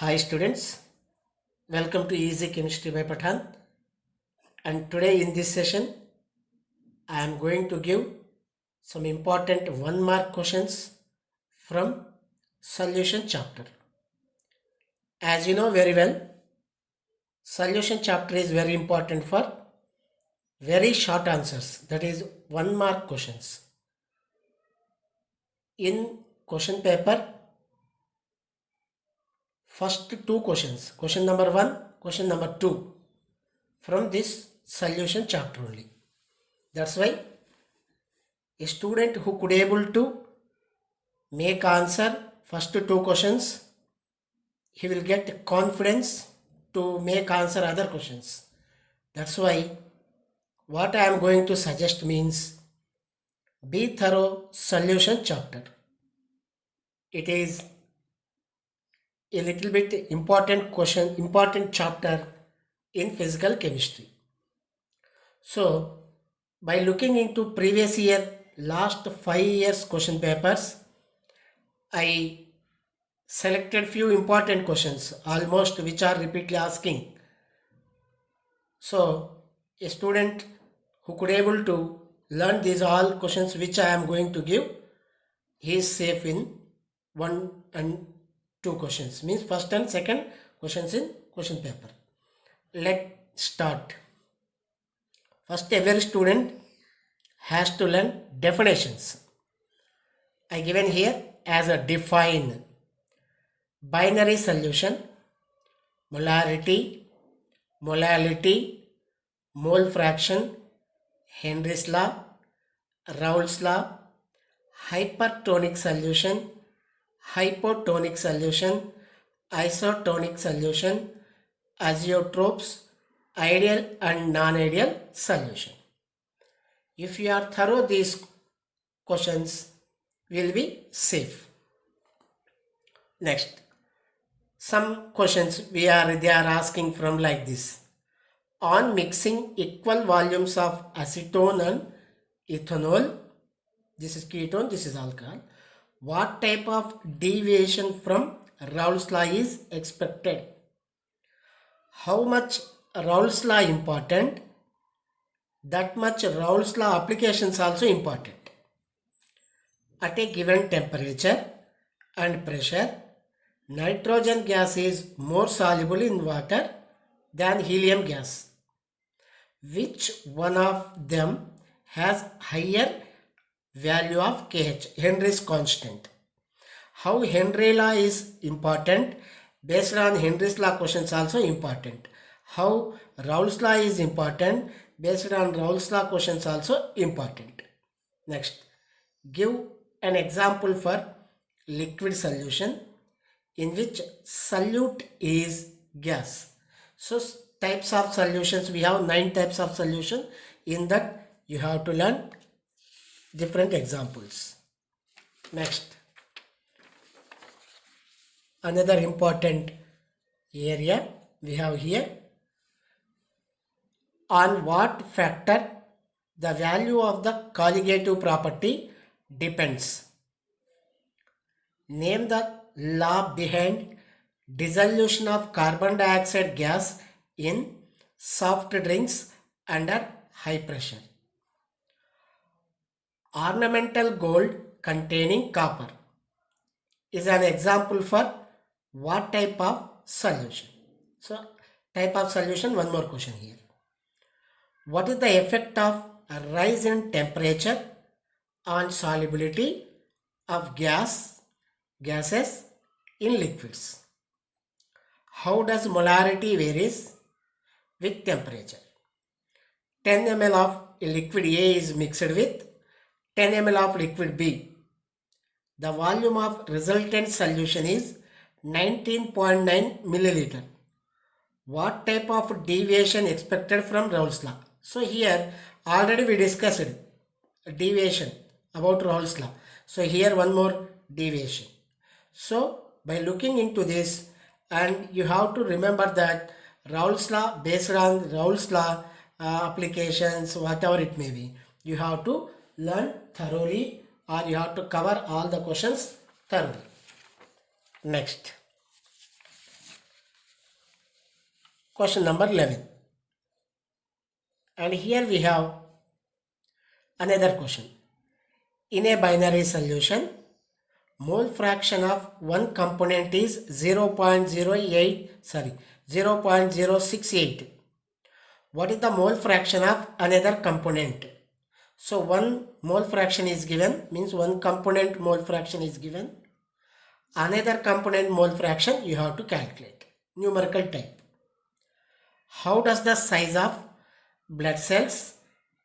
Hi students, welcome to Easy Chemistry by Pathan. And today in this session, I am going to give some important 1 mark questions from solution chapter. As you know very well, solution chapter is very important for very short answers, that is 1 mark questions. In question paper, first two questions, question number 1, question number 2, from this solution chapter only. That's why a student who could able to make answer first two questions, he will get confidence to make answer other questions. That's why what I am going to suggest means be thorough solution chapter. It is a little bit important chapter in physical chemistry. So by looking into previous year, last 5 years question papers, I selected few important questions almost which are repeatedly asking. So a student who could able to learn these all questions which I am going to give, he is safe in 1 and 2 questions, means first and second questions in question paper. Let's start. First, every student has to learn definitions. I given here as a define: binary solution, molarity, molality, mole fraction, Henry's law, Raoult's law, hypertonic solution, hypotonic solution, isotonic solution, azeotropes, ideal and non-ideal solution. If you are thorough, these questions will be safe. Next, some questions they are asking from like this: on mixing equal volumes of acetone and ethanol, this is ketone, this is alcohol, what type of deviation from Raoult's law is expected? How much Raoult's law important, that much Raoult's law applications also important. At a given temperature and pressure, nitrogen gas is more soluble in water than helium gas. Which one of them has higher value of KH, Henry's constant? How Henry law is important, based on Henry's law questions also important. How Raoult's law is important, based on Raoult's law questions also important. Next, give an example for liquid solution in which solute is gas. So types of solutions, we have 9 types of solution. In that you have to learn different examples. Next, another important area we have here: on what factor the value of the colligative property depends? Name the law behind dissolution of carbon dioxide gas in soft drinks under high pressure. Ornamental gold containing copper is an example for what type of solution? So type of solution, one more question here. What is the effect of a rise in temperature on solubility of gases in liquids? How does molarity varies with temperature? 10 ml of liquid A is mixed with 10 ml of liquid B. The volume of resultant solution is 19.9 milliliter. What type of deviation expected from Raoult's law? So here already we discussed deviation about Raoult's law. So here one more deviation. So by looking into this, and you have to remember that Raoult's law, based on Raoult's law applications, whatever it may be, you have to learn thoroughly, or you have to cover all the questions thoroughly. Next, question number 11. And here we have another question. In a binary solution, mole fraction of one component is 0.068. What is the mole fraction of another component? So one mole fraction is given, means one component mole fraction is given. Another component mole fraction you have to calculate, numerical type. How does the size of blood cells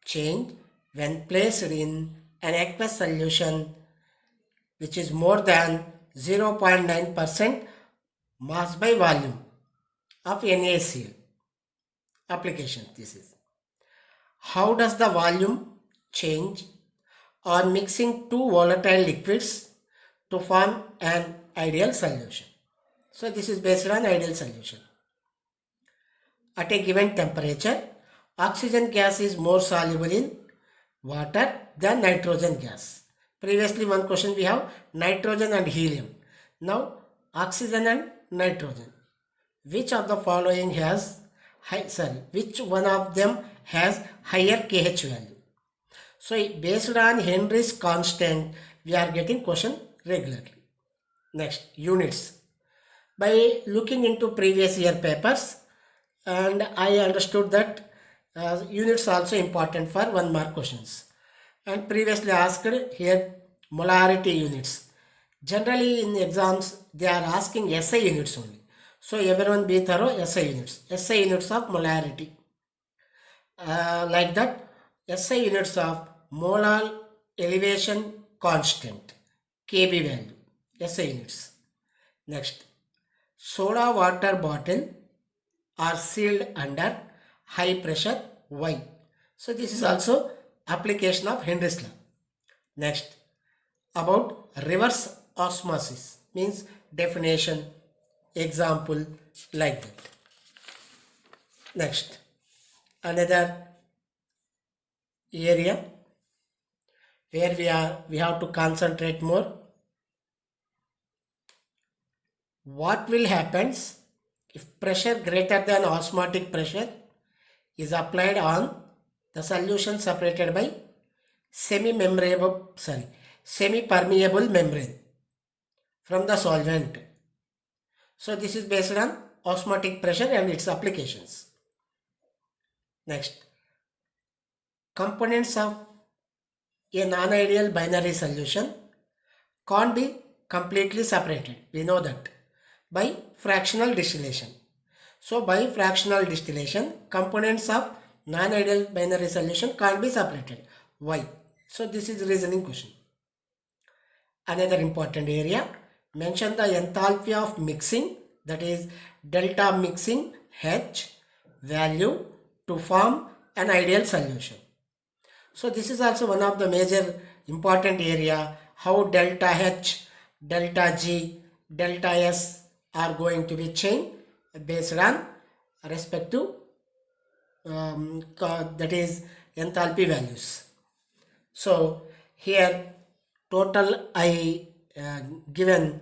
change when placed in an aqueous solution which is more than 0.9% mass by volume of NaCl? Application this is. How does the volume change on mixing two volatile liquids to form an ideal solution? So this is based on ideal solution. At a given temperature, oxygen gas is more soluble in water than nitrogen gas. Previously one question we have nitrogen and helium. Now oxygen and nitrogen. Which of the following has which one of them has higher KH value? So based on Henry's constant, we are getting question regularly. Next, units. By looking into previous year papers, and I understood that units also important for 1 mark questions. And previously asked here molarity units. Generally in exams they are asking SI units only. So everyone be thorough, SI units. SI units of molarity. Like that, SI units of molar elevation constant, KB value, SI units. Next, soda water bottle are sealed under high pressure, why? So this is also application of Henry's law. Next, about reverse osmosis, means definition, example, like that. Next, another area where we have to concentrate more. What will happen if pressure greater than osmotic pressure is applied on the solution separated by semi-permeable membrane from the solvent? So this is based on osmotic pressure and its applications. Next, components of a non-ideal binary solution can't be completely separated. We know that by fractional distillation. So by fractional distillation, components of non-ideal binary solution can't be separated. Why? So this is reasoning question. Another important area, mention the enthalpy of mixing, that is delta mixing H value to form an ideal solution. So this is also one of the major important area, how delta H, delta G, delta S are going to be changed based on respective that is enthalpy values. So here total I given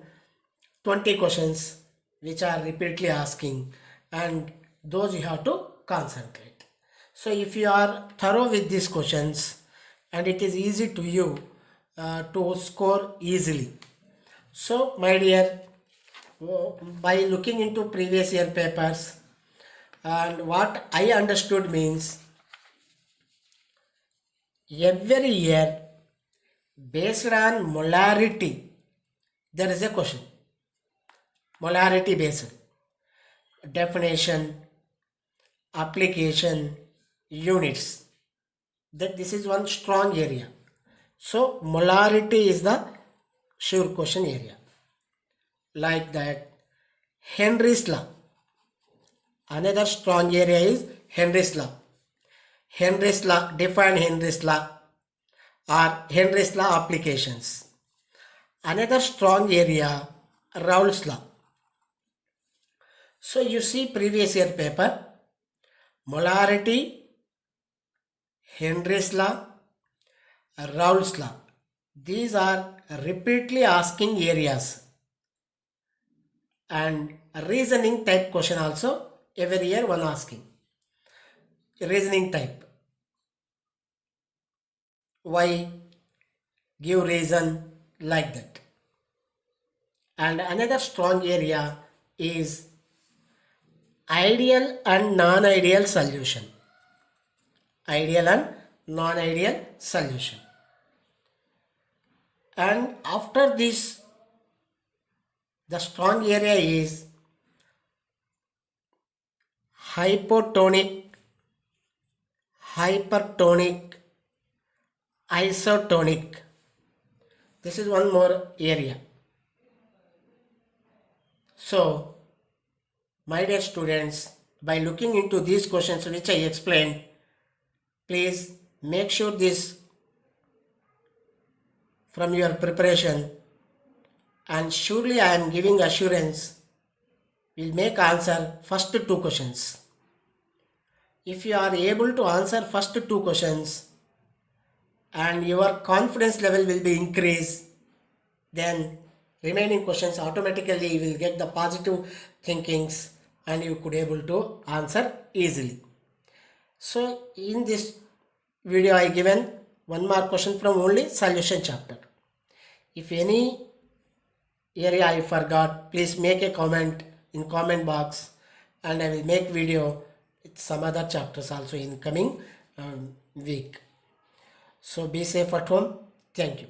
20 questions which are repeatedly asking, and those you have to concentrate. So if you are thorough with these questions and it is easy to you to score easily. So my dear, by looking into previous year papers, and what I understood means every year based on molarity there is a question, molarity based, definition, application, units, that this is one strong area. So molarity is the sure question area. Like that, Henry's law, another strong area is Henry's law. Henry's law, define Henry's law or Henry's law applications. Another strong area, Raoult's law. So you see previous year paper, molarity, Henry's law, Raoult's law. These are repeatedly asking areas, and reasoning type question also every year one asking. Reasoning type. Why? Give reason, like that. And another strong area is ideal and non-ideal solution. Ideal and non-ideal solution. And after this, the strong area is hypotonic, hypertonic, isotonic. This is one more area. So, my dear students, by looking into these questions which I explained, please make sure this from your preparation, and surely I am giving assurance will make answer first two questions. If you are able to answer first two questions and your confidence level will be increased, then remaining questions automatically you will get the positive thinkings and you could able to answer easily. So in this video I given one more question from only solution chapter. If any area I forgot, please make a comment in comment box and I will make video with some other chapters also in coming week. So be safe at home. Thank you.